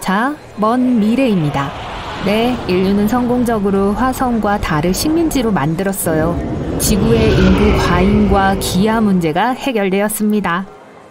자, 먼 미래입니다. 네, 인류는 성공적으로 화성과 달을 식민지로 만들었어요. 지구의 인구 과잉과 기아 문제가 해결되었습니다.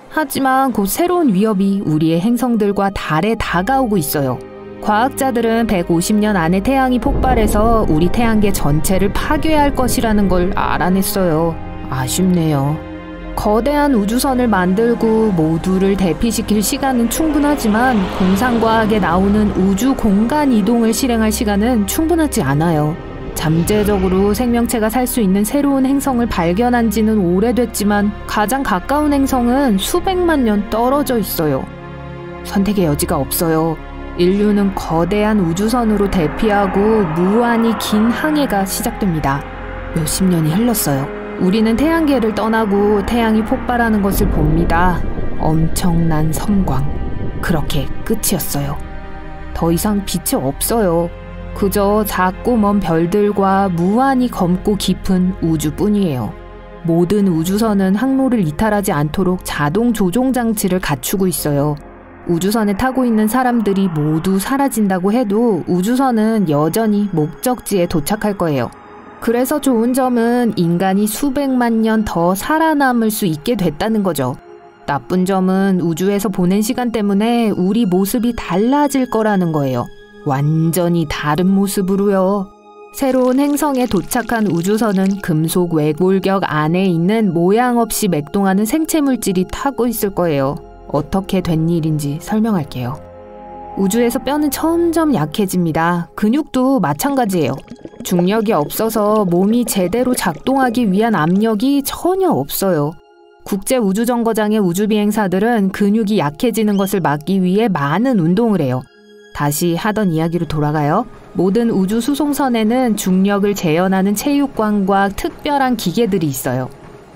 하지만 곧 새로운 위협이 우리의 행성들과 달에 다가오고 있어요. 과학자들은 150년 안에 태양이 폭발해서 우리 태양계 전체를 파괴할 것이라는 걸 알아냈어요. 아쉽네요. 거대한 우주선을 만들고 모두를 대피시킬 시간은 충분하지만 공상과학에 나오는 우주 공간 이동을 실행할 시간은 충분하지 않아요. 잠재적으로 생명체가 살 수 있는 새로운 행성을 발견한 지는 오래됐지만 가장 가까운 행성은 수백만 년 떨어져 있어요. 선택의 여지가 없어요. 인류는 거대한 우주선으로 대피하고 무한히 긴 항해가 시작됩니다. 몇십 년이 흘렀어요. 우리는 태양계를 떠나고 태양이 폭발하는 것을 봅니다. 엄청난 섬광. 그렇게 끝이었어요. 더 이상 빛이 없어요. 그저 작고 먼 별들과 무한히 검고 깊은 우주뿐이에요. 모든 우주선은 항로를 이탈하지 않도록 자동 조종 장치를 갖추고 있어요. 우주선에 타고 있는 사람들이 모두 사라진다고 해도 우주선은 여전히 목적지에 도착할 거예요. 그래서 좋은 점은 인간이 수백만 년 더 살아남을 수 있게 됐다는 거죠. 나쁜 점은 우주에서 보낸 시간 때문에 우리 모습이 달라질 거라는 거예요. 완전히 다른 모습으로요. 새로운 행성에 도착한 우주선은 금속 외골격 안에 있는 모양 없이 맥동하는 생체 물질이 타고 있을 거예요. 어떻게 된 일인지 설명할게요. 우주에서 뼈는 점점 약해집니다. 근육도 마찬가지예요. 중력이 없어서 몸이 제대로 작동하기 위한 압력이 전혀 없어요. 국제우주정거장의 우주비행사들은 근육이 약해지는 것을 막기 위해 많은 운동을 해요. 다시 하던 이야기로 돌아가요. 모든 우주 수송선에는 중력을 재현하는 체육관과 특별한 기계들이 있어요.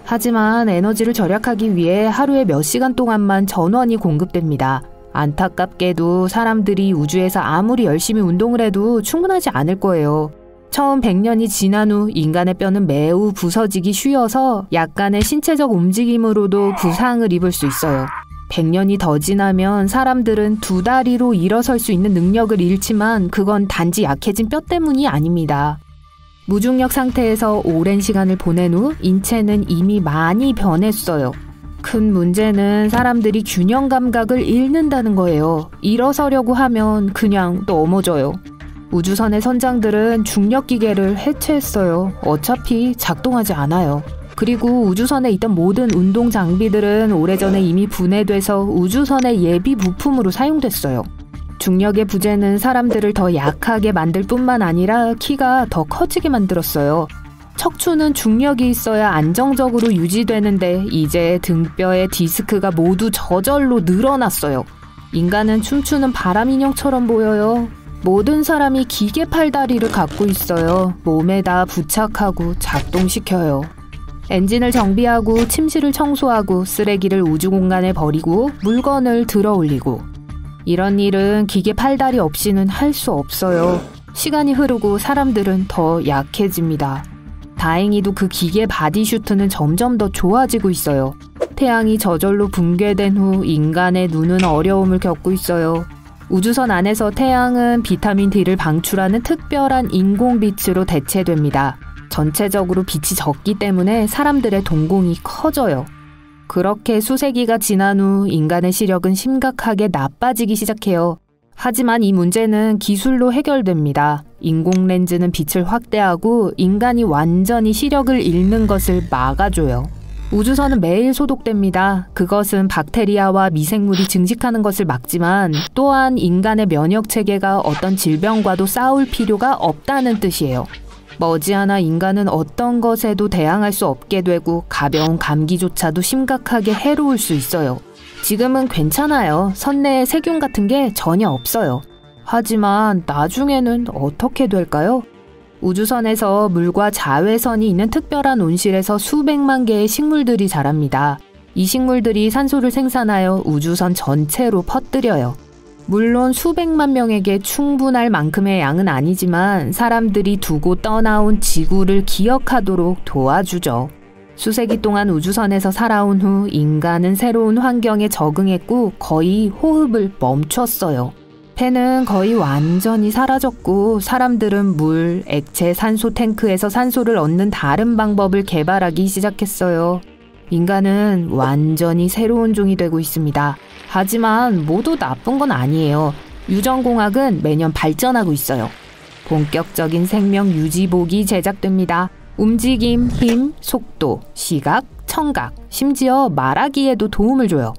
하지만 에너지를 절약하기 위해 하루에 몇 시간 동안만 전원이 공급됩니다. 안타깝게도 사람들이 우주에서 아무리 열심히 운동을 해도 충분하지 않을 거예요. 처음 100년이 지난 후 인간의 뼈는 매우 부서지기 쉬워서 약간의 신체적 움직임으로도 부상을 입을 수 있어요. 100년이 더 지나면 사람들은 두 다리로 일어설 수 있는 능력을 잃지만 그건 단지 약해진 뼈 때문이 아닙니다. 무중력 상태에서 오랜 시간을 보낸 후 인체는 이미 많이 변했어요. 큰 문제는 사람들이 균형 감각을 잃는다는 거예요. 일어서려고 하면 그냥 넘어져요. 우주선의 선장들은 중력 기계를 해체했어요. 어차피 작동하지 않아요. 그리고 우주선에 있던 모든 운동 장비들은 오래전에 이미 분해돼서 우주선의 예비 부품으로 사용됐어요. 중력의 부재는 사람들을 더 약하게 만들 뿐만 아니라 키가 더 커지게 만들었어요. 척추는 중력이 있어야 안정적으로 유지되는데 이제 등뼈의 디스크가 모두 저절로 늘어났어요. 인간은 춤추는 바람 인형처럼 보여요. 모든 사람이 기계 팔다리를 갖고 있어요. 몸에다 부착하고 작동시켜요. 엔진을 정비하고 침실을 청소하고 쓰레기를 우주 공간에 버리고 물건을 들어 올리고 이런 일은 기계 팔다리 없이는 할 수 없어요. 시간이 흐르고 사람들은 더 약해집니다. 다행히도 그 기계 바디슈트는 점점 더 좋아지고 있어요. 태양이 저절로 붕괴된 후 인간의 눈은 어려움을 겪고 있어요. 우주선 안에서 태양은 비타민 D를 방출하는 특별한 인공빛으로 대체됩니다. 전체적으로 빛이 적기 때문에 사람들의 동공이 커져요. 그렇게 수세기가 지난 후 인간의 시력은 심각하게 나빠지기 시작해요. 하지만 이 문제는 기술로 해결됩니다. 인공렌즈는 빛을 확대하고 인간이 완전히 시력을 잃는 것을 막아줘요. 우주선은 매일 소독됩니다. 그것은 박테리아와 미생물이 증식하는 것을 막지만 또한 인간의 면역체계가 어떤 질병과도 싸울 필요가 없다는 뜻이에요. 머지않아 인간은 어떤 것에도 대항할 수 없게 되고 가벼운 감기조차도 심각하게 해로울 수 있어요. 지금은 괜찮아요. 선내에 세균 같은 게 전혀 없어요. 하지만 나중에는 어떻게 될까요? 우주선에서 물과 자외선이 있는 특별한 온실에서 수백만 개의 식물들이 자랍니다. 이 식물들이 산소를 생산하여 우주선 전체로 퍼뜨려요. 물론 수백만 명에게 충분할 만큼의 양은 아니지만 사람들이 두고 떠나온 지구를 기억하도록 도와주죠. 수세기 동안 우주선에서 살아온 후 인간은 새로운 환경에 적응했고 거의 호흡을 멈췄어요. 폐는 거의 완전히 사라졌고 사람들은 물, 액체, 산소 탱크에서 산소를 얻는 다른 방법을 개발하기 시작했어요. 인간은 완전히 새로운 종이 되고 있습니다. 하지만 모두 나쁜 건 아니에요. 유전공학은 매년 발전하고 있어요. 본격적인 생명 유지복이 제작됩니다. 움직임, 힘, 속도, 시각, 청각, 심지어 말하기에도 도움을 줘요.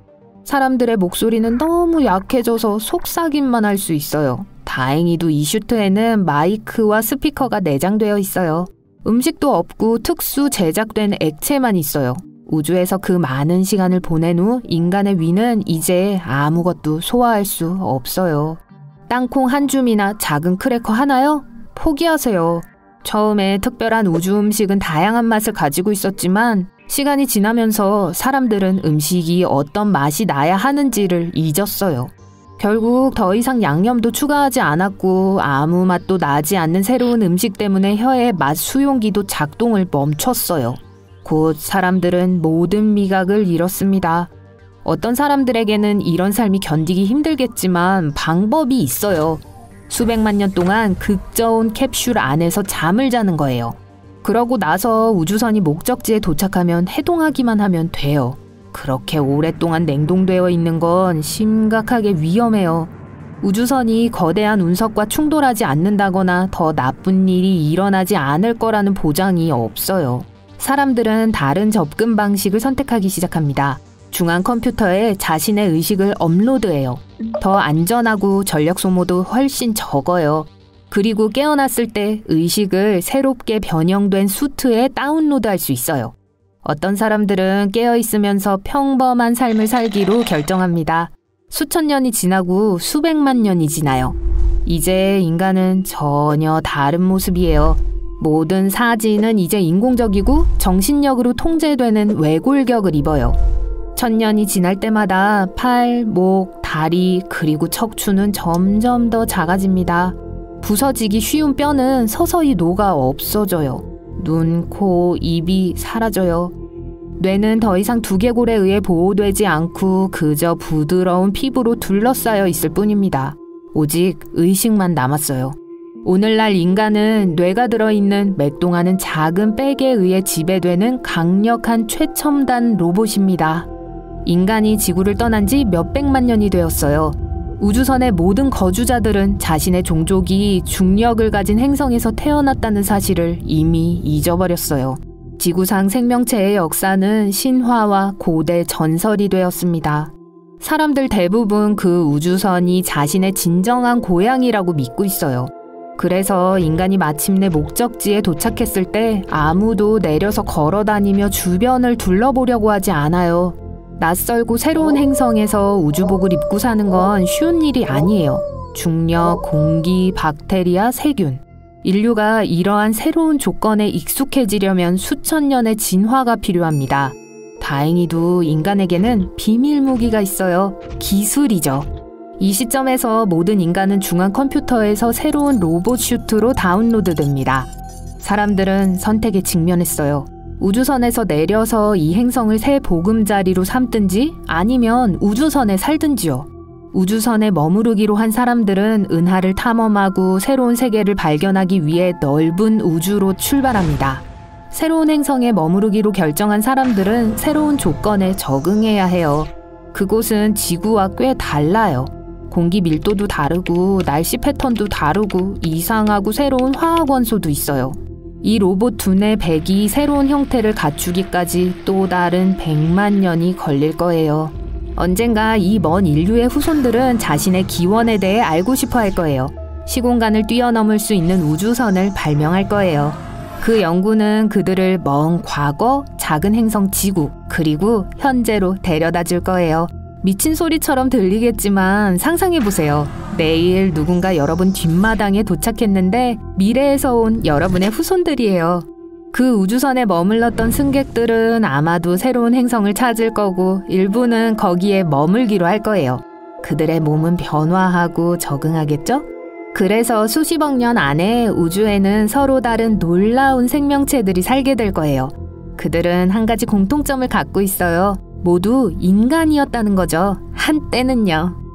사람들의 목소리는 너무 약해져서 속삭임만 할 수 있어요. 다행히도 이 슈트에는 마이크와 스피커가 내장되어 있어요. 음식도 없고 특수 제작된 액체만 있어요. 우주에서 그 많은 시간을 보낸 후 인간의 위는 이제 아무것도 소화할 수 없어요. 땅콩 한 줌이나 작은 크래커 하나요? 포기하세요. 처음에 특별한 우주 음식은 다양한 맛을 가지고 있었지만 시간이 지나면서 사람들은 음식이 어떤 맛이 나야 하는지를 잊었어요. 결국 더 이상 양념도 추가하지 않았고 아무 맛도 나지 않는 새로운 음식 때문에 혀의 맛 수용기도 작동을 멈췄어요. 곧 사람들은 모든 미각을 잃었습니다. 어떤 사람들에게는 이런 삶이 견디기 힘들겠지만 방법이 있어요. 수백만 년 동안 극저온 캡슐 안에서 잠을 자는 거예요. 그러고 나서 우주선이 목적지에 도착하면 해동하기만 하면 돼요. 그렇게 오랫동안 냉동되어 있는 건 심각하게 위험해요. 우주선이 거대한 운석과 충돌하지 않는다거나 더 나쁜 일이 일어나지 않을 거라는 보장이 없어요. 사람들은 다른 접근 방식을 선택하기 시작합니다. 중앙 컴퓨터에 자신의 의식을 업로드해요. 더 안전하고 전력 소모도 훨씬 적어요. 그리고 깨어났을 때 의식을 새롭게 변형된 수트에 다운로드할 수 있어요. 어떤 사람들은 깨어있으면서 평범한 삶을 살기로 결정합니다. 수천 년이 지나고 수백만 년이 지나요. 이제 인간은 전혀 다른 모습이에요. 모든 사지는 이제 인공적이고 정신력으로 통제되는 외골격을 입어요. 1000년이 지날 때마다 팔, 목, 다리, 그리고 척추는 점점 더 작아집니다. 부서지기 쉬운 뼈는 서서히 녹아 없어져요. 눈, 코, 입이 사라져요. 뇌는 더 이상 두개골에 의해 보호되지 않고 그저 부드러운 피부로 둘러싸여 있을 뿐입니다. 오직 의식만 남았어요. 오늘날 인간은 뇌가 들어있는 맥동하는 작은 백에 의해 지배되는 강력한 최첨단 로봇입니다. 인간이 지구를 떠난 지 몇백만 년이 되었어요. 우주선의 모든 거주자들은 자신의 종족이 중력을 가진 행성에서 태어났다는 사실을 이미 잊어버렸어요. 지구상 생명체의 역사는 신화와 고대 전설이 되었습니다. 사람들 대부분 그 우주선이 자신의 진정한 고향이라고 믿고 있어요. 그래서 인간이 마침내 목적지에 도착했을 때 아무도 내려서 걸어다니며 주변을 둘러보려고 하지 않아요. 낯설고 새로운 행성에서 우주복을 입고 사는 건 쉬운 일이 아니에요. 중력, 공기, 박테리아, 세균. 인류가 이러한 새로운 조건에 익숙해지려면 수천 년의 진화가 필요합니다. 다행히도 인간에게는 비밀 무기가 있어요. 기술이죠. 이 시점에서 모든 인간은 중앙 컴퓨터에서 새로운 로봇 슈트로 다운로드됩니다. 사람들은 선택에 직면했어요. 우주선에서 내려서 이 행성을 새 보금자리로 삼든지 아니면 우주선에 살든지요. 우주선에 머무르기로 한 사람들은 은하를 탐험하고 새로운 세계를 발견하기 위해 넓은 우주로 출발합니다. 새로운 행성에 머무르기로 결정한 사람들은 새로운 조건에 적응해야 해요. 그곳은 지구와 꽤 달라요. 공기 밀도도 다르고 날씨 패턴도 다르고 이상하고 새로운 화학 원소도 있어요. 이 로봇 두뇌 100이 새로운 형태를 갖추기까지 또 다른 100만 년이 걸릴 거예요. 언젠가 이 먼 인류의 후손들은 자신의 기원에 대해 알고 싶어 할 거예요. 시공간을 뛰어넘을 수 있는 우주선을 발명할 거예요. 그 연구는 그들을 먼 과거, 작은 행성 지구, 그리고 현재로 데려다 줄 거예요. 미친 소리처럼 들리겠지만 상상해보세요. 내일 누군가 여러분 뒷마당에 도착했는데 미래에서 온 여러분의 후손들이에요. 그 우주선에 머물렀던 승객들은 아마도 새로운 행성을 찾을 거고 일부는 거기에 머물기로 할 거예요. 그들의 몸은 변화하고 적응하겠죠? 그래서 수십억 년 안에 우주에는 서로 다른 놀라운 생명체들이 살게 될 거예요. 그들은 한 가지 공통점을 갖고 있어요. 모두 인간이었다는 거죠. 한때는요.